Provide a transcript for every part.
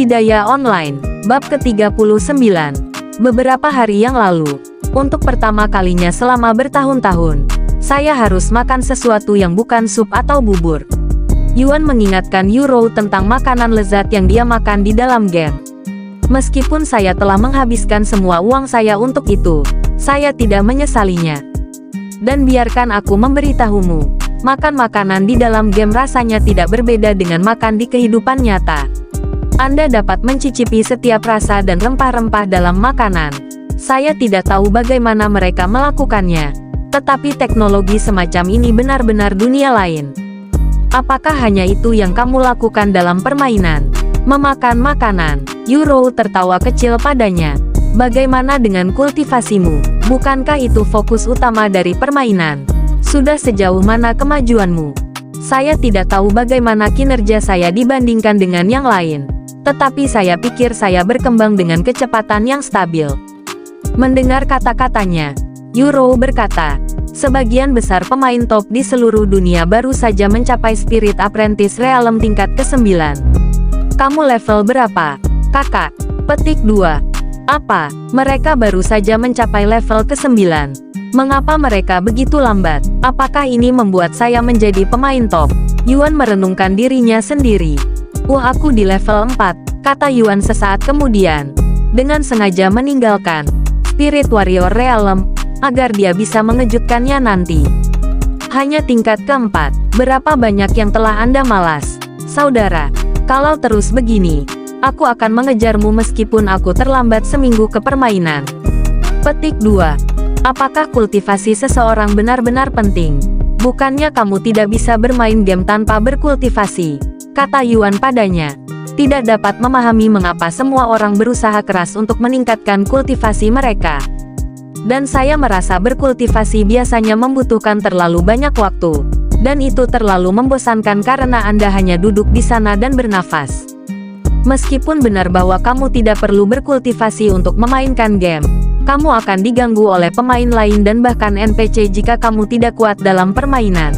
Budidaya Online, Bab ke-39. Beberapa hari yang lalu, untuk pertama kalinya selama bertahun-tahun, saya harus makan sesuatu yang bukan sup atau bubur. Yuan mengingatkan Yuro tentang makanan lezat yang dia makan di dalam game. Meskipun saya telah menghabiskan semua uang saya untuk itu, saya tidak menyesalinya. Dan biarkan aku memberitahumu, makan makanan di dalam game rasanya tidak berbeda dengan makan di kehidupan nyata. Anda dapat mencicipi setiap rasa dan rempah-rempah dalam makanan. Saya tidak tahu bagaimana mereka melakukannya, tetapi teknologi semacam ini benar-benar dunia lain. Apakah hanya itu yang kamu lakukan dalam permainan? Memakan makanan? Yuro tertawa kecil padanya. Bagaimana dengan kultivasimu? Bukankah itu fokus utama dari permainan? Sudah sejauh mana kemajuanmu? Saya tidak tahu bagaimana kinerja saya dibandingkan dengan yang lain. Tetapi saya pikir saya berkembang dengan kecepatan yang stabil. Mendengar kata-katanya, Yuro berkata, sebagian besar pemain top di seluruh dunia baru saja mencapai Spirit Apprentice Realm tingkat ke-9. Kamu level berapa, kakak? Petik 2. Apa? Mereka baru saja mencapai level ke-9. Mengapa mereka begitu lambat? Apakah ini membuat saya menjadi pemain top? Yuan merenungkan dirinya sendiri. Aku di level 4, kata Yuan sesaat kemudian. Dengan sengaja meninggalkan Spirit Warrior Realm, agar dia bisa mengejutkannya nanti. Hanya tingkat keempat, berapa banyak yang telah Anda malas? Saudara, kalau terus begini, aku akan mengejarmu meskipun aku terlambat seminggu ke permainan. Petik 2. Apakah kultivasi seseorang benar-benar penting? Bukannya kamu tidak bisa bermain game tanpa berkultivasi? Kata Yuan padanya. Tidak dapat memahami mengapa semua orang berusaha keras untuk meningkatkan kultivasi mereka. Dan saya merasa berkultivasi biasanya membutuhkan terlalu banyak waktu. Dan itu terlalu membosankan karena Anda hanya duduk di sana dan bernafas. Meskipun benar bahwa kamu tidak perlu berkultivasi untuk memainkan game, kamu akan diganggu oleh pemain lain dan bahkan NPC jika kamu tidak kuat dalam permainan.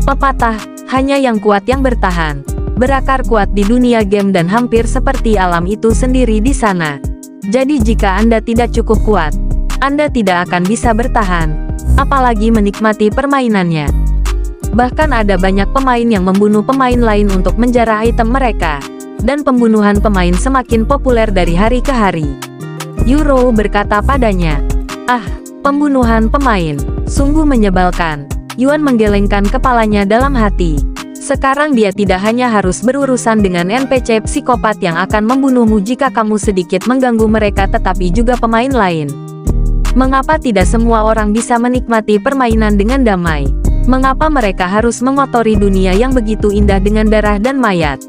Pepatah, hanya yang kuat yang bertahan. Berakar kuat di dunia game dan hampir seperti alam itu sendiri di sana. Jadi jika Anda tidak cukup kuat, Anda tidak akan bisa bertahan, apalagi menikmati permainannya. Bahkan ada banyak pemain yang membunuh pemain lain untuk menjarah item mereka. Dan pembunuhan pemain semakin populer dari hari ke hari. Yuro berkata padanya, pembunuhan pemain, sungguh menyebalkan. Yuan menggelengkan kepalanya dalam hati. Sekarang dia tidak hanya harus berurusan dengan NPC psikopat yang akan membunuhmu jika kamu sedikit mengganggu mereka tetapi juga pemain lain. Mengapa tidak semua orang bisa menikmati permainan dengan damai? Mengapa mereka harus mengotori dunia yang begitu indah dengan darah dan mayat?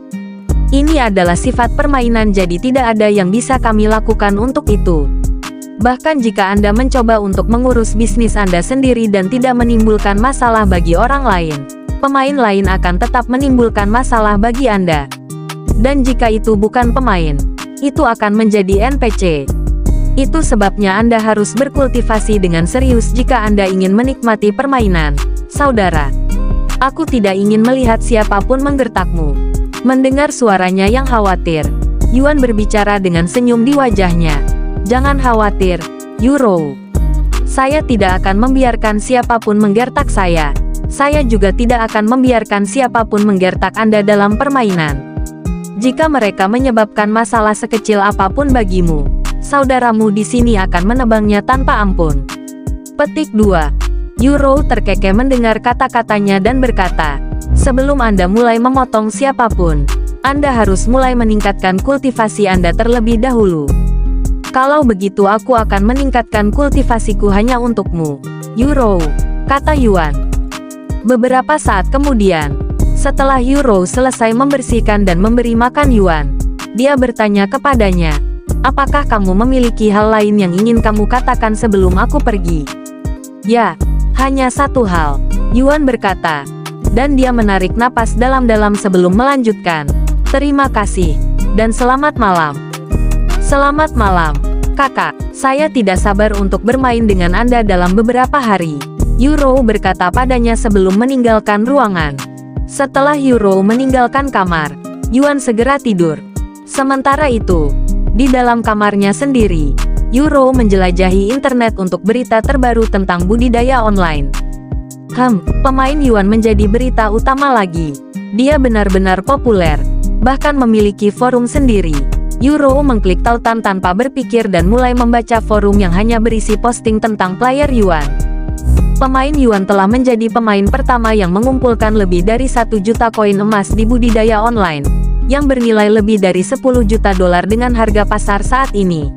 Ini adalah sifat permainan jadi tidak ada yang bisa kami lakukan untuk itu. Bahkan jika Anda mencoba untuk mengurus bisnis Anda sendiri dan tidak menimbulkan masalah bagi orang lain, pemain lain akan tetap menimbulkan masalah bagi Anda. Dan jika itu bukan pemain, itu akan menjadi NPC. Itu sebabnya Anda harus berkultivasi dengan serius jika Anda ingin menikmati permainan, saudara. Aku tidak ingin melihat siapapun menggertakmu. Mendengar suaranya yang khawatir, Yuan berbicara dengan senyum di wajahnya. Jangan khawatir, Yuro. Saya tidak akan membiarkan siapapun menggertak saya. Saya juga tidak akan membiarkan siapapun menggertak Anda dalam permainan. Jika mereka menyebabkan masalah sekecil apapun bagimu, saudaramu di sini akan menebangnya tanpa ampun. Petik 2. Yuro terkekeh mendengar kata-katanya dan berkata, sebelum Anda mulai memotong siapapun, Anda harus mulai meningkatkan kultivasi Anda terlebih dahulu. Kalau begitu aku akan meningkatkan kultivasiku hanya untukmu, Yuro, kata Yuan. Beberapa saat kemudian, setelah Yuro selesai membersihkan dan memberi makan Yuan, dia bertanya kepadanya, apakah kamu memiliki hal lain yang ingin kamu katakan sebelum aku pergi? Ya, hanya satu hal, Yuan berkata. Dan dia menarik napas dalam-dalam sebelum melanjutkan. Terima kasih, dan selamat malam. Selamat malam, kakak. Saya tidak sabar untuk bermain dengan Anda dalam beberapa hari, Yuro berkata padanya sebelum meninggalkan ruangan. Setelah Yuro meninggalkan kamar, Yuan segera tidur. Sementara itu, di dalam kamarnya sendiri, Euro menjelajahi internet untuk berita terbaru tentang budidaya online. Pemain Yuan menjadi berita utama lagi. Dia benar-benar populer, bahkan memiliki forum sendiri. Euro mengklik tautan tanpa berpikir dan mulai membaca forum yang hanya berisi posting tentang player Yuan. Pemain Yuan telah menjadi pemain pertama yang mengumpulkan lebih dari 1 juta koin emas di budidaya online, yang bernilai lebih dari 10 juta dolar dengan harga pasar saat ini.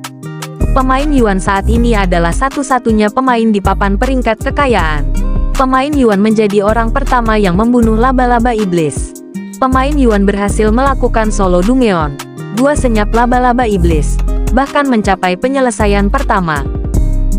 Pemain Yuan saat ini adalah satu-satunya pemain di papan peringkat kekayaan. Pemain Yuan menjadi orang pertama yang membunuh laba-laba iblis. Pemain Yuan berhasil melakukan solo Dungeon, 2 senyap laba-laba iblis, bahkan mencapai penyelesaian pertama.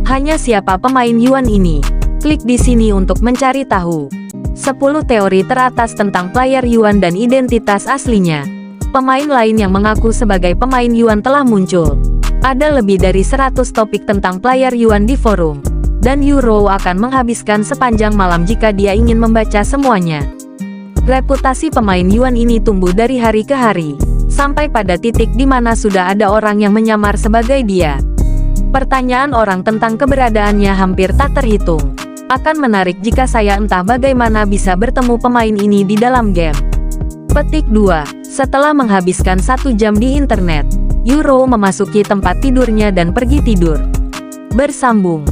Hanya siapa pemain Yuan ini? Klik di sini untuk mencari tahu. 10 teori teratas tentang player Yuan dan identitas aslinya. Pemain lain yang mengaku sebagai pemain Yuan telah muncul. Ada lebih dari 100 topik tentang player Yuan di forum, dan Euro akan menghabiskan sepanjang malam jika dia ingin membaca semuanya. Reputasi pemain Yuan ini tumbuh dari hari ke hari, sampai pada titik di mana sudah ada orang yang menyamar sebagai dia. Pertanyaan orang tentang keberadaannya hampir tak terhitung. Akan menarik jika saya entah bagaimana bisa bertemu pemain ini di dalam game. Petik 2. Setelah menghabiskan 1 jam di internet, Euro memasuki tempat tidurnya dan pergi tidur. Bersambung.